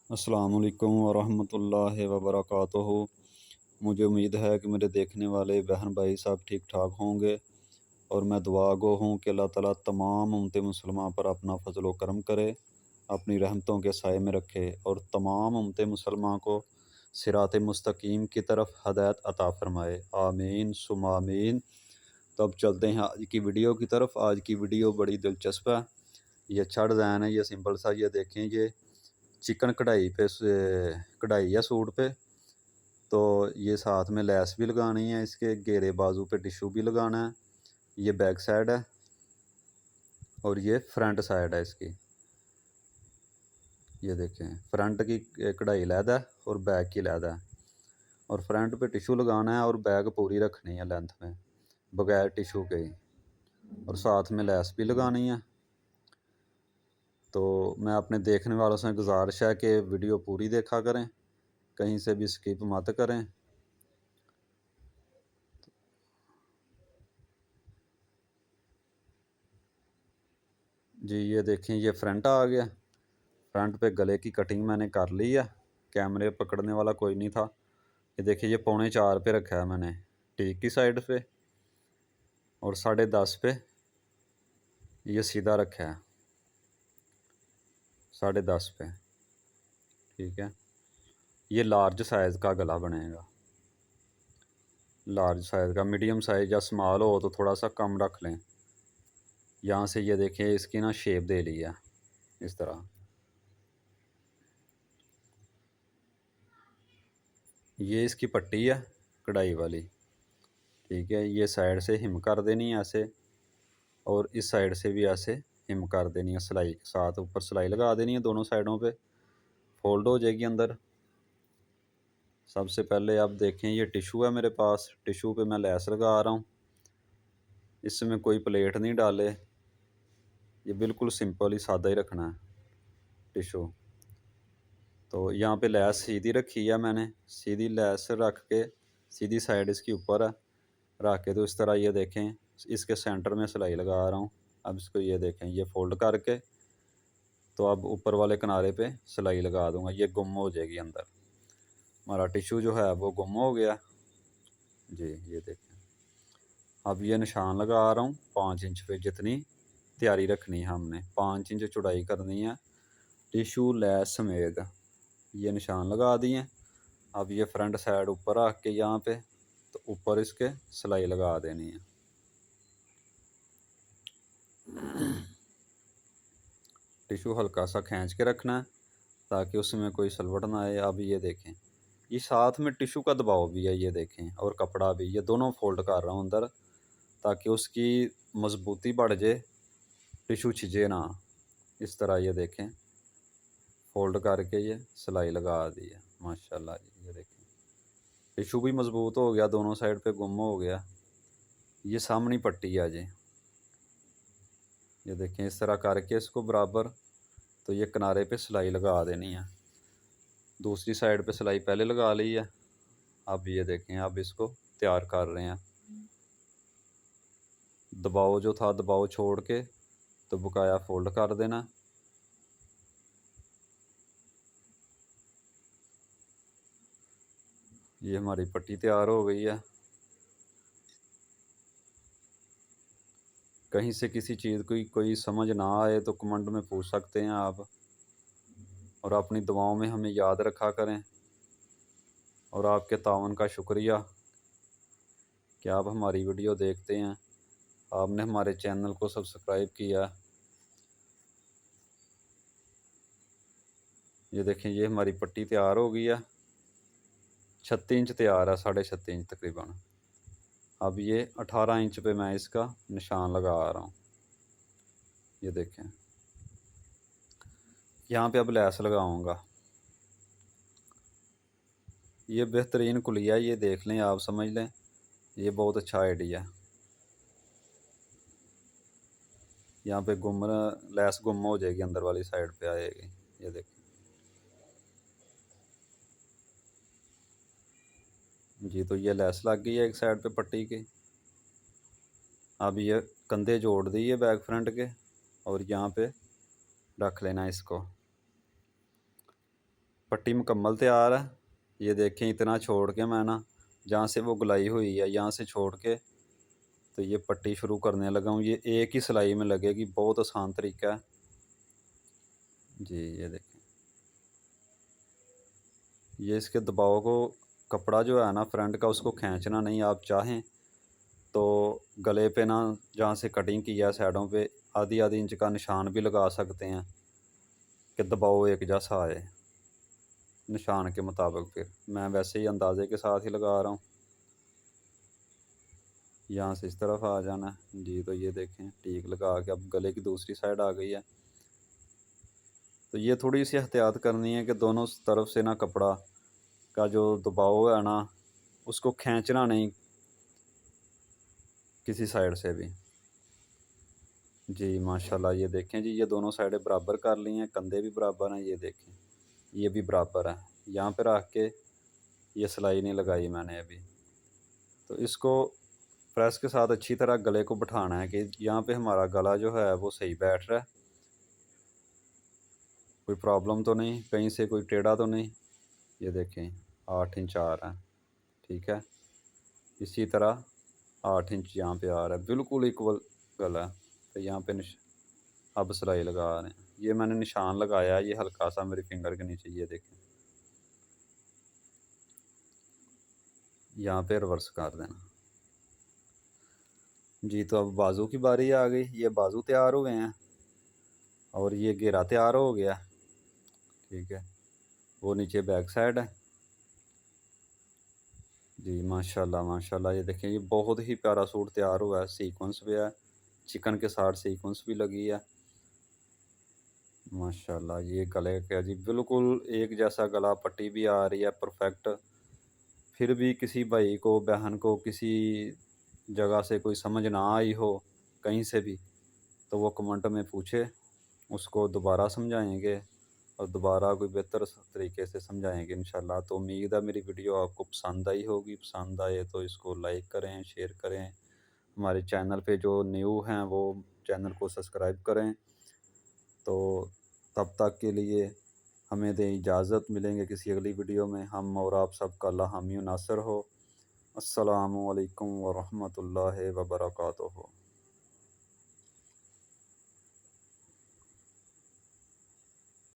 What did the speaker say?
अस्सलामुअलैकुम वरहमतुल्लाहि वबरकातुहू। मुझे उम्मीद है कि मेरे देखने वाले बहन भाई सब ठीक ठाक होंगे और मैं दुआ गो हूँ कि अल्लाह ताला तमाम उम्मत मुसलमान पर अपना फजल व करम करे, अपनी रहमतों के साए में रखे और तमाम उम्मत मुसलमान को सिरात मुस्तकीम की तरफ हदायत अता फ़रमाए। आमीन सुम आमीन। तो अब चलते हैं आज की वीडियो की तरफ। आज की वीडियो बड़ी दिलचस्प है। ये अच्छा डिज़ाइन है, ये सिंपल सा। ये देखें, ये चिकन कढ़ाई पे कढ़ाई है सूट पे। तो ये साथ में लैस भी लगानी है, इसके घेरे बाजू पे टिशू भी लगाना है। ये बैक साइड है और ये फ्रंट साइड है इसकी। ये देखें, फ्रंट की कढ़ाई लहदा है और बैक की लहदा है। और फ्रंट पे टिशू लगाना है और बैक पूरी रखनी है लेंथ में बगैर टिशू के ही। और साथ में लैस भी लगानी है। तो मैं अपने देखने वालों से गुजारिश है कि वीडियो पूरी देखा करें, कहीं से भी स्किप मत करें। जी ये देखें, ये फ्रंट आ गया। फ्रंट पे गले की कटिंग मैंने कर ली है, कैमरे पकड़ने वाला कोई नहीं था। ये देखिए, ये 4.25 पे रखा है मैंने टीक की साइड पे और 10.5 पे ये सीधा रखा है, 10.5 पे। ठीक है, ये लार्ज साइज़ का गला बनेगा। लार्ज साइज़ का, मीडियम साइज़ या स्मॉल हो तो थोड़ा सा कम रख लें। यहाँ से ये देखें, इसकी ना शेप दे ली है इस तरह। ये इसकी पट्टी है कढ़ाई वाली। ठीक है, ये साइड से हिम कर देनी है ऐसे और इस साइड से भी ऐसे हिम कर देनी है, सिलाई के साथ ऊपर सिलाई लगा देनी है। दोनों साइडों पे फोल्ड हो जाएगी अंदर। सबसे पहले आप देखें, ये टिशू है मेरे पास, टिशू पे मैं लैस लगा रहा हूँ। इसमें कोई प्लेट नहीं डाले, ये बिल्कुल सिंपल ही सादा ही रखना है टिशू। तो यहाँ पे लैस सीधी रखी है मैंने, सीधी लैस रख के सीधी साइड इसकी ऊपर है रख के। तो इस तरह ये देखें, इसके सेंटर में सिलाई लगा रहा हूँ। अब इसको ये देखें, ये फोल्ड करके तो अब ऊपर वाले किनारे पे सिलाई लगा दूंगा, ये गुम हो जाएगी अंदर। हमारा टिशू जो है वो गुम हो गया जी। ये देखें, अब ये निशान लगा रहा हूँ 5 इंच पे। जितनी तैयारी रखनी है हमने, 5 इंच चौड़ाई करनी है टिशू लैस समेत। ये निशान लगा दिए। अब ये फ्रंट साइड ऊपर रख के यहाँ पे तो ऊपर इसके सिलाई लगा देनी है। टिशू हल्का सा खींच के रखना है ताकि उसमें कोई सलवट ना आए। अब ये देखें, ये साथ में टिशू का दबाव भी है, ये देखें, और कपड़ा भी। ये दोनों फोल्ड कर रहा हूँ अंदर ताकि उसकी मजबूती बढ़ जाए, टिशू छिजे ना। इस तरह ये देखें, फोल्ड करके ये सिलाई लगा दी है माशाल्लाह जी। ये देखें, टिशू भी मजबूत हो गया, दोनों साइड पे गुम हो गया। ये सामनी पट्टी है जी। ये देखें, इस तरह करके इसको बराबर तो ये किनारे पे सिलाई लगा देनी है। दूसरी साइड पे सिलाई पहले लगा ली है। अब ये देखें, अब इसको तैयार कर रहे हैं। दबाव जो था दबाव छोड़ के तो बकाया फोल्ड कर देना। ये हमारी पट्टी तैयार हो गई है। कहीं से किसी चीज़ की कोई समझ ना आए तो कमेंट में पूछ सकते हैं आप। और अपनी दुआओं में हमें याद रखा करें। और आपके तावन का शुक्रिया कि आप हमारी वीडियो देखते हैं, आपने हमारे चैनल को सब्सक्राइब किया। ये देखें, ये हमारी पट्टी तैयार हो गई है। 36 इंच तैयार है, 36.5 इंच तकरीबन। अब ये 18 इंच पे मैं इसका निशान लगा रहा हूँ। ये देखें, यहाँ पे अब लैस लगाऊंगा। ये बेहतरीन कुलिया, ये देख लें, आप समझ लें, ये बहुत अच्छा आइडिया है। यहाँ पे लैस गुम हो जाएगी, अंदर वाली साइड पे आएगी। ये देखें जी, तो ये लैस लग गई है एक साइड पे पट्टी की। अब ये कंधे जोड़ दिए बैक फ्रंट के और यहाँ पे रख लेना इसको। पट्टी मुकम्मल तैयार है। ये देखें, इतना छोड़ के मैं ना, जहाँ से वो गुलाई हुई है यहाँ से छोड़ के तो ये पट्टी शुरू करने लगा हूँ। ये एक ही सिलाई में लगेगी, बहुत आसान तरीका है जी। ये देखें, ये इसके दबाव को, कपड़ा जो है ना फ्रंट का, उसको खींचना नहीं। आप चाहें तो गले पे ना, जहाँ से कटिंग की है साइडों पे, आधी आधी इंच का निशान भी लगा सकते हैं कि दबाव एक जैसा आए निशान के मुताबिक। फिर मैं वैसे ही अंदाजे के साथ ही लगा रहा हूँ। यहाँ से इस तरफ आ जाना है जी। तो ये देखें, टीक लगा के अब गले की दूसरी साइड आ गई है। तो ये थोड़ी सी एहतियात करनी है कि दोनों तरफ से ना कपड़ा का जो दबाव है ना, उसको खींचना नहीं किसी साइड से भी जी। माशाल्लाह, ये देखें जी, ये दोनों साइडें बराबर कर ली हैं, कंधे भी बराबर हैं। ये देखें, ये भी बराबर है। यहाँ पे रख के ये सिलाई नहीं लगाई मैंने अभी। तो इसको प्रेस के साथ अच्छी तरह गले को बिठाना है कि यहाँ पे हमारा गला जो है वो सही बैठ रहा है, कोई प्रॉब्लम तो नहीं, कहीं से कोई टेढ़ा तो नहीं। ये देखें, 8 इंच आ रहा है, ठीक है। इसी तरह 8 इंच यहाँ पे आ रहा है, बिल्कुल इक्वल गला है। तो यहाँ पे अब सिलाई लगा रहे हैं। ये मैंने निशान लगाया है, ये हल्का सा मेरी फिंगर के नीचे। ये देखें, यहाँ पे रिवर्स कर देना जी। तो अब बाजू की बारी आ गई। ये बाजू तैयार हुए हैं और ये घेरा तैयार हो गया, ठीक है। वो नीचे बैक साइड है जी। माशाल्लाह माशाल्लाह, ये देखें, ये बहुत ही प्यारा सूट तैयार हुआ है। सीक्वेंस भी है, चिकन के साथ सीक्वेंस भी लगी है माशाल्लाह। ये गले का जी बिल्कुल एक जैसा गला, पट्टी भी आ रही है परफेक्ट। फिर भी किसी भाई को, बहन को किसी जगह से कोई समझ ना आई हो कहीं से भी, तो वो कमेंट में पूछे, उसको दोबारा समझाएंगे और दोबारा कोई बेहतर तरीके से समझाएंगे इंशाल्लाह। तो उम्मीद है मेरी वीडियो आपको पसंद आई होगी। पसंद आए तो इसको लाइक करें, शेयर करें। हमारे चैनल पे जो न्यू हैं वो चैनल को सब्सक्राइब करें। तो तब तक के लिए हमें दें इजाज़त। मिलेंगे किसी अगली वीडियो में। हम और आप सबका अल्लाह हामी नासर हो। अस्सलामु अलैकुम व रहमतुल्लाहि व बरकातुहू।